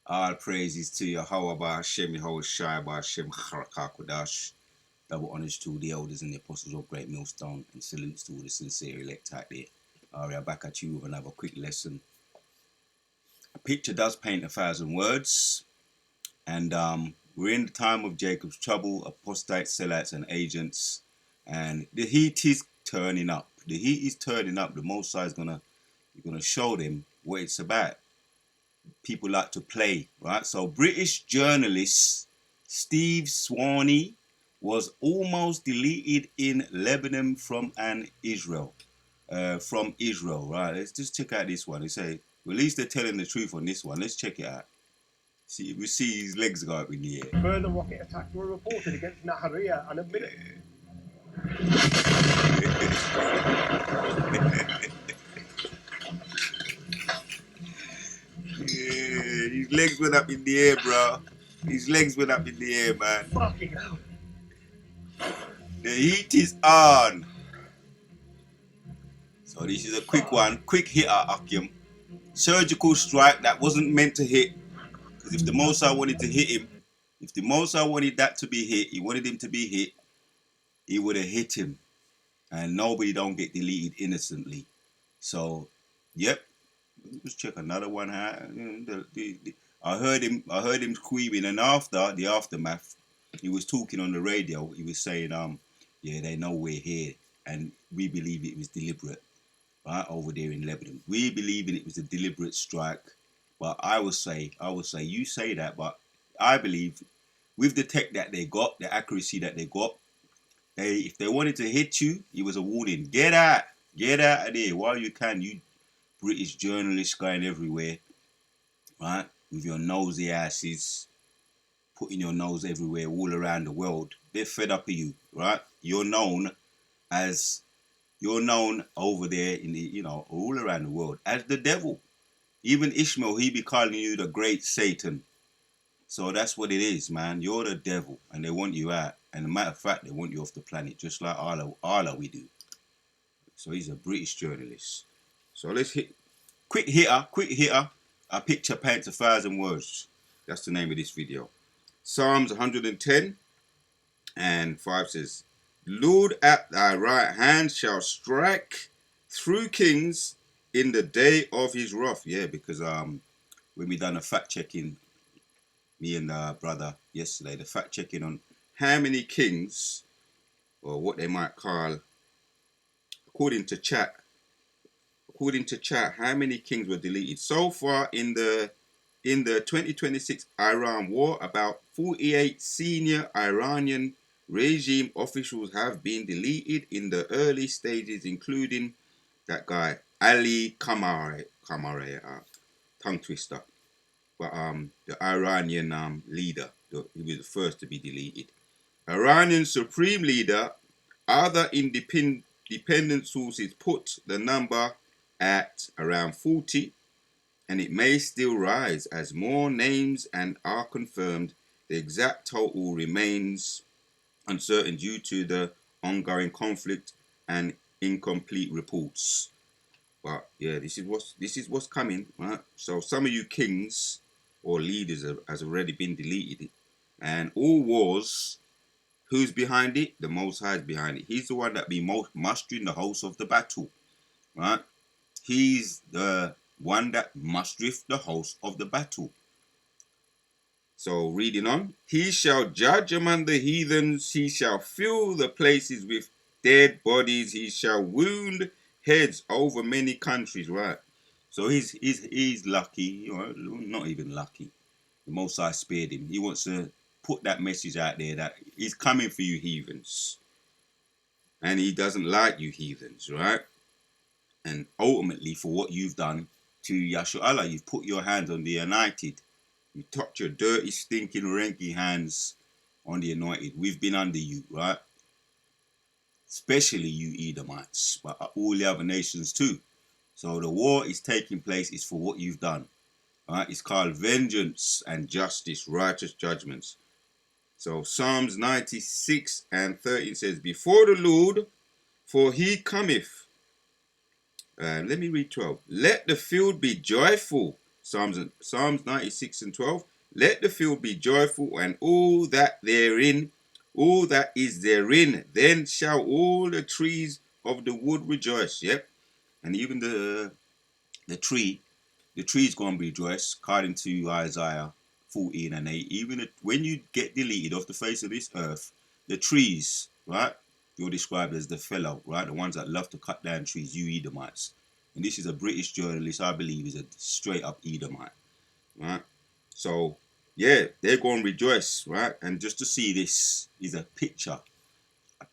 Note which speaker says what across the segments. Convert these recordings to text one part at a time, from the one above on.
Speaker 1: All praises to Yahweh Hashem, Yahweh Shai, Hashem Charakakodash. Double honors to the elders and the apostles of Great Millstone, and salutes to all the sincere elect out there. We are back at you with another quick lesson. A picture does paint 1,000 words, and we're in the time of Jacob's trouble, apostates, sellouts, and agents, and the heat is turning up. The heat is turning up. The Most High is gonna show them what it's about. People like to play, right? So British journalist Steve Swanee was almost deleted in Lebanon from Israel, right? Let's just check out this one. They say, well, at least they're telling the truth on this one. Let's check it out. See, we see his legs go up in the air.
Speaker 2: Further rocket attacks were reported against Nahariya and a minute.
Speaker 1: Yeah, his legs went up in the air, bro. His legs went up in the air, man.
Speaker 2: Fucking hell.
Speaker 1: The heat is on. So this is a quick one, quick hitter, Akim. Surgical strike that wasn't meant to hit. Because if the Most High wanted to hit him, if the Most High wanted that to be hit, he wanted him to be hit, he would have hit him. And nobody don't get deleted innocently. So, yep. Let's check another one out. I heard him screaming, and after the aftermath, he was talking on the radio. He was saying, yeah, they know we're here, and we believe it was deliberate, right, over there in Lebanon. We believe it was a deliberate strike, but I would say, you say that, but I believe with the tech that they got, the accuracy that they got, if they wanted to hit you, it was a warning. Get out of there while you can, you British journalists going everywhere, right, with your nosy asses, putting your nose everywhere all around the world. They're fed up of you, right? You're known over there in the, all around the world as the devil. Even Ishmael, he be calling you the great Satan. So that's what it is, man. You're the devil, and they want you out. And as a matter of fact, they want you off the planet, just like Allah we do. So he's a British journalist. So let's hit, quick hitter. A picture paints 1,000 words. That's the name of this video. Psalms 110 and 5 says, Lord, at thy right hand shall strike through kings in the day of his wrath. Yeah, because when we done a fact checking, me and brother yesterday, the fact checking on how many kings, or what they might call, according to chat, how many kings were deleted so far in the 2026 Iran war? About 48 senior Iranian regime officials have been deleted in the early stages, including that guy Ali Khamenei, tongue twister, but the Iranian leader, he was the first to be deleted. Iranian supreme leader, other independent sources put the number at around 40, and it may still rise as more names are confirmed. The exact total remains uncertain due to the ongoing conflict and incomplete reports. But yeah, this is what's coming, right? So some of you kings or leaders has already been deleted, and all wars, who's behind it? The Most High is behind it. He's the one that be mustering the host of the battle, right? He's the one that mustereth the host of the battle. So reading on, he shall judge among the heathens, he shall fill the places with dead bodies, he shall wound heads over many countries, right? So he's lucky, not even lucky. The Most High spared him. He wants to put that message out there that he's coming for you heathens. And he doesn't like you heathens, right? And ultimately for what you've done to Yahshua Allah, you've put your hands on the anointed. You touch your dirty, stinking, ranky hands on the anointed. We've been under you, right? Especially you Edomites, but all the other nations too. So the war is taking place is for what you've done. Right? It's called vengeance and justice, righteous judgments. So Psalms 96 and 13 says, Before the Lord, for he cometh. Let me read 12. Let the field be joyful Psalms 96 and 12. Let the field be joyful and all that is therein. Then shall all the trees of the wood rejoice. Yep. And even the tree's going to rejoice, according to Isaiah 14 and 8. Even when you get deleted off the face of this earth, the trees, right, you're described as the fellow, right, the ones that love to cut down trees, you Edomites. And this is a British journalist, I believe, is a straight up Edomite, right? So, yeah, they're going to rejoice, right? And just to see this is a picture, a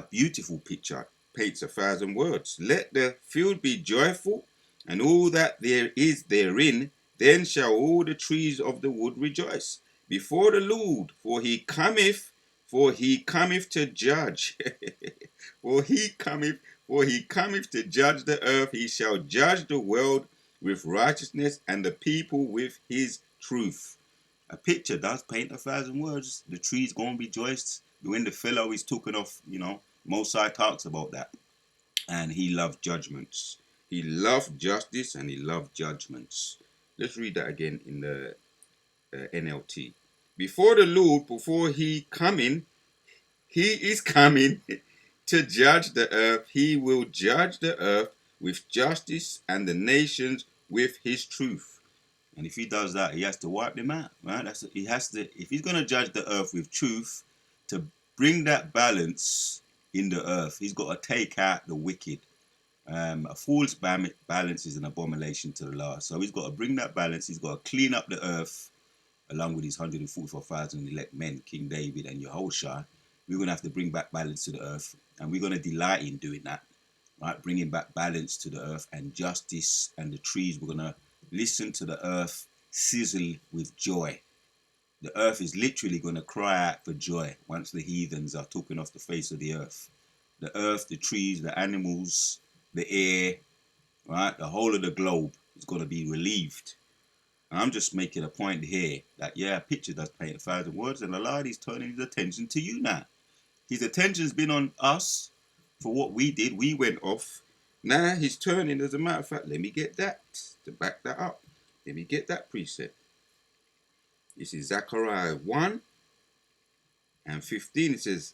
Speaker 1: beautiful picture, paints 1,000 words. Let the field be joyful, and all that there is therein. Then shall all the trees of the wood rejoice before the Lord, for he cometh to judge. for he cometh to judge the earth. He shall judge the world with righteousness and the people with his truth. A picture does paint 1,000 words. The tree's going to rejoice when the fellow is talking of, Mosai talks about that. And he loved judgments. He loved justice and he loved judgments. Let's read that again in the NLT. Before the Lord, before he is coming to judge the earth. He will judge the earth with justice and the nations with his truth. And if he does that, he has to wipe them out, right? He has to. If he's going to judge the earth with truth, to bring that balance in the earth, he's got to take out the wicked. A fool's balance is an abomination to the Lord. So he's got to bring that balance. He's got to clean up the earth, along with his 144,000 elect men, King David and Yehoshua. We're going to have to bring back balance to the earth, and we're going to delight in doing that, right? Bringing back balance to the earth and justice and the trees. We're going to listen to the earth sizzle with joy. The earth is literally going to cry out for joy once the heathens are taken off the face of the earth. The earth, the trees, the animals, the air, right? The whole of the globe is going to be relieved. And I'm just making a point here that, yeah, a picture does paint 1,000 words, and the Lord is turning his attention to you now. His attention's been on us for what we did. We went off. Now he's turning, as a matter of fact, let me get that to back that up. Let me get that precept. This is Zechariah 1 and 15. It says,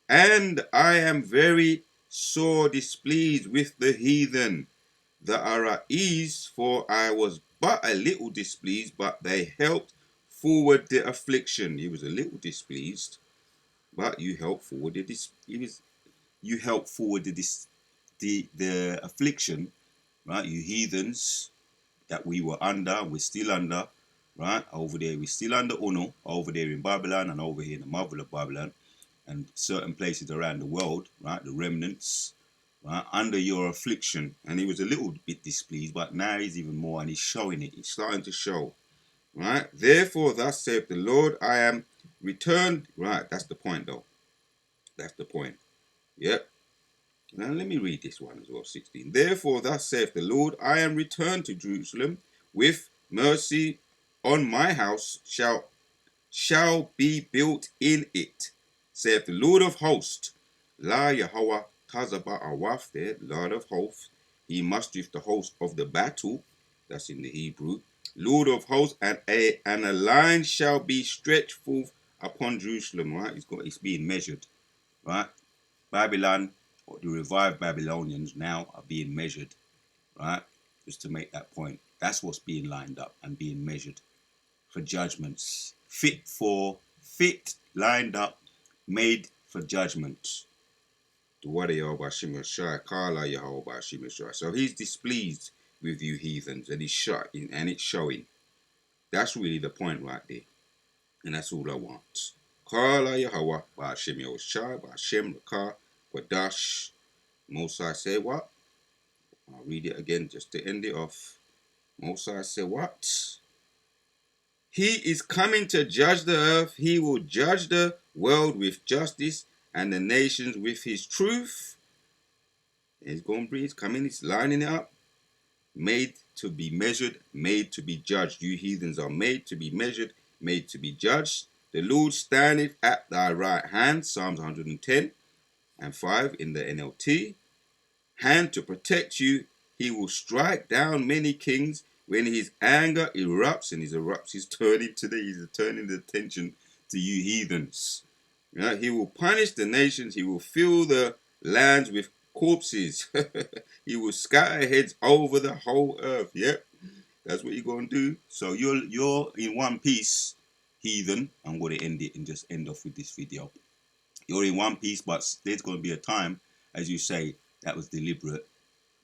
Speaker 1: and I am very sore displeased with the heathen that are at ease, for I was but a little displeased, but they helped forward the affliction. He was a little displeased, but you helped forward the affliction, right? You heathens that we were under, we're still under, right? Over there, we're still under Uno, over there in Babylon and over here in the marvel of Babylon and certain places around the world, right? The remnants, right? Under your affliction. And he was a little bit displeased, but now he's even more, and he's showing it. He's starting to show, right? Therefore, thus saith the Lord, I am returned. Right, that's the point, though. That's the point. Yep. Now let me read this one as well, 16. Therefore, thus saith the Lord, I am returned to Jerusalem with mercy on my house shall be built in it, saith the Lord of hosts. La Yahweh Tazaba Awaf there, Lord of hosts. He mustereth the host of the battle. That's in the Hebrew. Lord of hosts, and a line shall be stretched forth upon Jerusalem, right? It's being measured, right? Babylon, or the revived Babylonians now are being measured, right? Just to make that point. That's what's being lined up and being measured for judgments. Lined up, made for judgments. So he's displeased with you heathens, and it's showing. That's really the point right there. And that's all I want. Kala Yahweh, Ba'ashem Yahushai, Ba'ashem Rakah, Quadash. Mosai said what? I'll read it again just to end it off. Mosai said what? He is coming to judge the earth. He will judge the world with justice and the nations with his truth. He's going to bring, he's coming, he's lining it up. Made to be measured, made to be judged. You heathens are made to be measured, made to be judged. The Lord standeth at thy right hand, Psalms 110 and 5 in the NLT. Hand to protect you. He will strike down many kings. When his anger erupts, and he's turning the attention to you heathens. Yeah, he will punish the nations. He will fill the lands with corpses. He will scatter heads over the whole earth. Yep, that's what you're gonna do. So you're in one piece, heathen. I'm gonna end it and just end off with this video. You're in one piece, but there's gonna be a time, as you say, that was deliberate.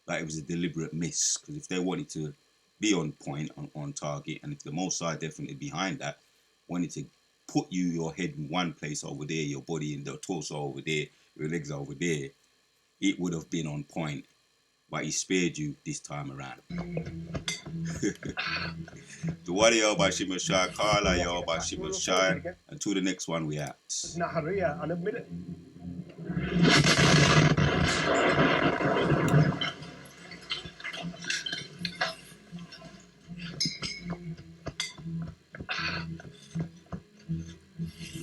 Speaker 1: Like it was a deliberate miss. Because if they wanted to be on point, on target, and if the Mossad definitely behind that, wanted to put your head in one place over there, your body in the torso over there, your legs over there, it would have been on point. But he spared you this time around. The Wadi by Shimon Shai, Carla Yo by Shimon Shai. Until the next one, we out.
Speaker 2: Nahariya and a minute.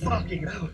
Speaker 2: Fucking hell.